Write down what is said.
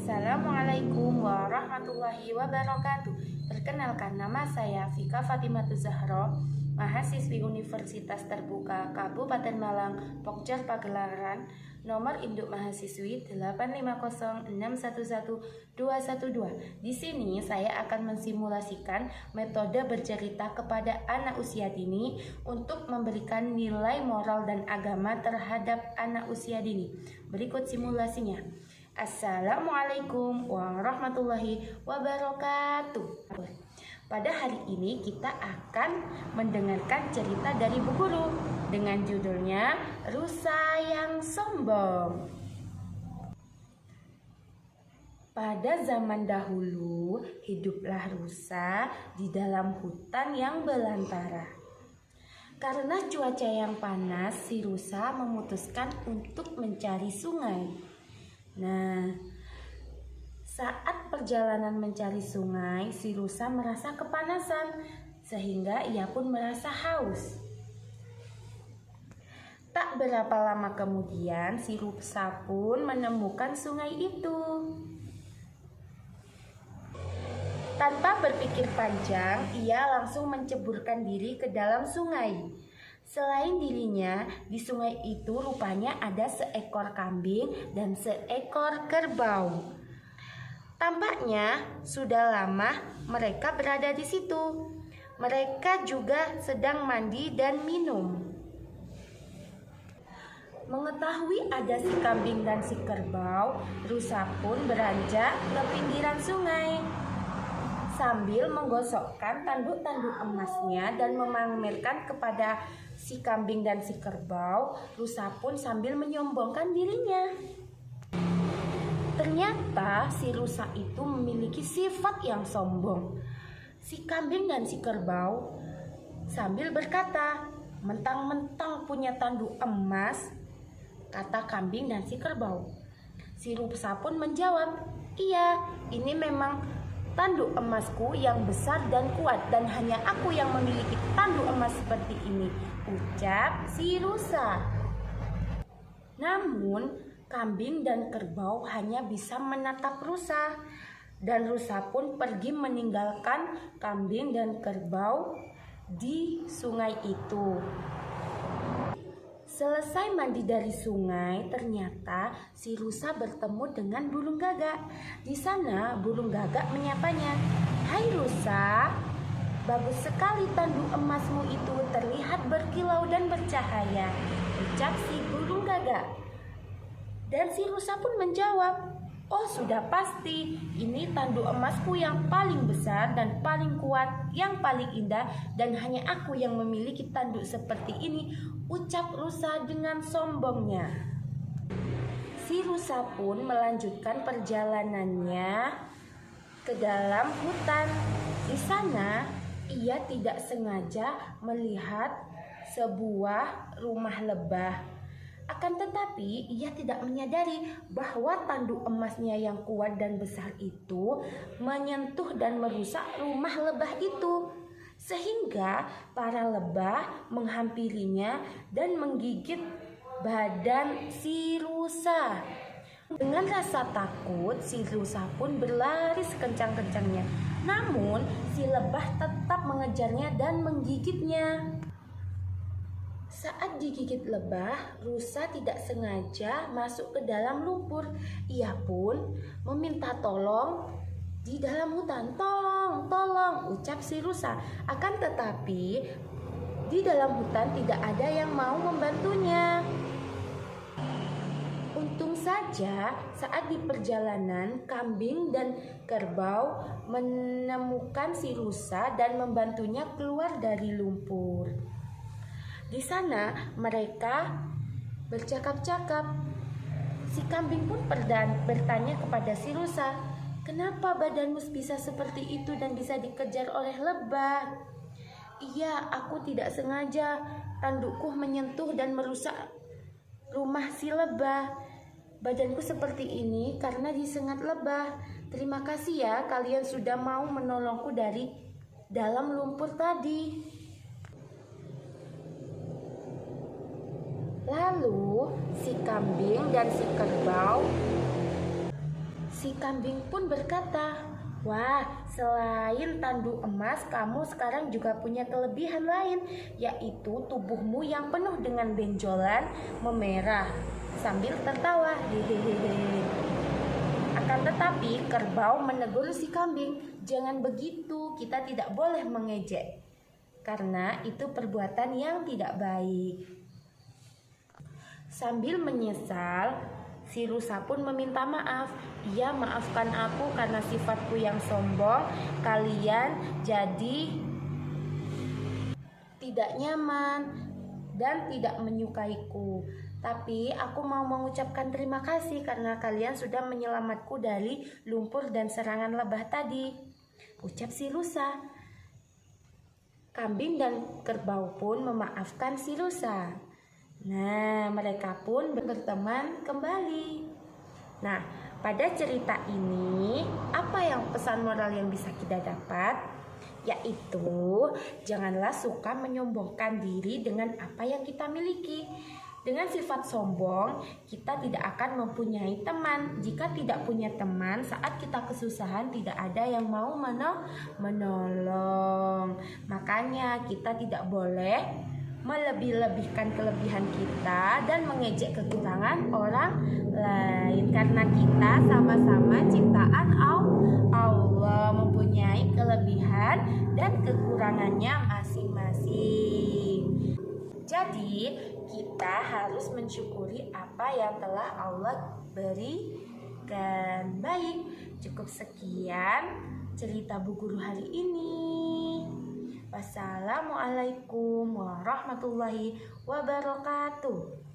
Assalamualaikum warahmatullahi wabarakatuh. Perkenalkan, nama saya Fika Fatimatu Zahra, mahasiswi Universitas Terbuka Kabupaten Malang, Pokja Pagelaran, nomor induk mahasiswi 850611212. Di sini saya akan mensimulasikan metode bercerita kepada anak usia dini untuk memberikan nilai moral dan agama terhadap anak usia dini. Berikut simulasinya. Assalamualaikum warahmatullahi wabarakatuh. Pada hari ini kita akan mendengarkan cerita dari Bu Guru dengan judulnya Rusa yang Sombong. Pada zaman dahulu, hiduplah rusa di dalam hutan yang belantara. Karena cuaca yang panas, si rusa memutuskan untuk mencari sungai. Nah, saat perjalanan mencari sungai, si rusa merasa kepanasan sehingga ia pun merasa haus. Tak berapa lama kemudian, si rusa pun menemukan sungai itu. Tanpa berpikir panjang, ia langsung menceburkan diri ke dalam sungai. Selain dirinya, di sungai itu rupanya ada seekor kambing dan seekor kerbau. Tampaknya sudah lama mereka berada di situ. Mereka juga sedang mandi dan minum. Mengetahui ada si kambing dan si kerbau, rusa pun beranjak ke pinggiran sungai. Sambil menggosokkan tanduk-tanduk emasnya dan memamerkan kepada si kambing dan si kerbau, rusa pun sambil menyombongkan dirinya. Ternyata si rusa itu memiliki sifat yang sombong. Si kambing dan si kerbau sambil berkata, "Mentang-mentang punya tanduk emas," kata kambing dan si kerbau. Si rusa pun menjawab, "Iya, ini memang tanduk emasku yang besar dan kuat dan hanya aku yang memiliki tanduk emas seperti ini," ucap si rusa. Namun kambing dan kerbau hanya bisa menatap rusa, dan rusa pun pergi meninggalkan kambing dan kerbau di sungai itu. Selesai mandi dari sungai, ternyata si rusa bertemu dengan burung gagak. Di sana burung gagak menyapanya, "Hai rusa, bagus sekali tanduk emasmu itu, terlihat berkilau dan bercahaya," ucap si burung gagak. Dan si rusa pun menjawab, "Oh, sudah pasti, ini tanduk emasku yang paling besar dan paling kuat, yang paling indah, dan hanya aku yang memiliki tanduk seperti ini," ucap rusa dengan sombongnya. Si rusa pun melanjutkan perjalanannya ke dalam hutan. Di sana, ia tidak sengaja melihat sebuah rumah lebah. Akan tetapi ia tidak menyadari bahwa tanduk emasnya yang kuat dan besar itu menyentuh dan merusak rumah lebah itu. Sehingga para lebah menghampirinya dan menggigit badan si rusa. Dengan rasa takut, si rusa pun berlari sekencang-kencangnya. Namun si lebah tetap mengejarnya dan menggigitnya. Saat digigit lebah, rusa tidak sengaja masuk ke dalam lumpur. Ia pun meminta tolong di dalam hutan. "Tolong, tolong," ucap si rusa. Akan tetapi di dalam hutan tidak ada yang mau membantunya. Untung saja saat di perjalanan, kambing dan kerbau menemukan si rusa dan membantunya keluar dari lumpur. Di sana mereka bercakap-cakap. Si kambing pun bertanya kepada si rusa, "Kenapa badanmu bisa seperti itu dan bisa dikejar oleh lebah?" "Iya, aku tidak sengaja. Tandukku menyentuh dan merusak rumah si lebah. Badanku seperti ini karena disengat lebah. Terima kasih ya, kalian sudah mau menolongku dari dalam lumpur tadi." Lalu si kambing dan si Si kambing pun berkata, "Wah, selain tandu emas, kamu sekarang juga punya kelebihan lain, yaitu tubuhmu yang penuh dengan benjolan memerah." Sambil tertawa, hehehe. Akan tetapi kerbau menegur si kambing, "Jangan begitu, kita tidak boleh mengejek, karena itu perbuatan yang tidak baik." Sambil menyesal, si rusa pun meminta maaf. "Ia maafkan aku karena sifatku yang sombong. Kalian jadi tidak nyaman dan tidak menyukaiku. Tapi aku mau mengucapkan terima kasih karena kalian sudah menyelamatku dari lumpur dan serangan lebah tadi," ucap si rusa. Kambing dan kerbau pun memaafkan si rusa. Nah, mereka pun berteman kembali. Nah, pada cerita ini, apa yang pesan moral yang bisa kita dapat? Yaitu, janganlah suka menyombongkan diri dengan apa yang kita miliki. Dengan sifat sombong, kita tidak akan mempunyai teman. Jika tidak punya teman, saat kita kesusahan tidak ada yang mau menolong. Makanya kita tidak boleh melebih-lebihkan kelebihan kita dan mengejek kekurangan orang lain, karena kita sama-sama ciptaan Allah, mempunyai kelebihan dan kekurangannya masing-masing. Jadi kita harus mensyukuri apa yang telah Allah berikan. Baik, cukup sekian cerita Bu Guru hari ini. Wassalamualaikum warahmatullahi wabarakatuh.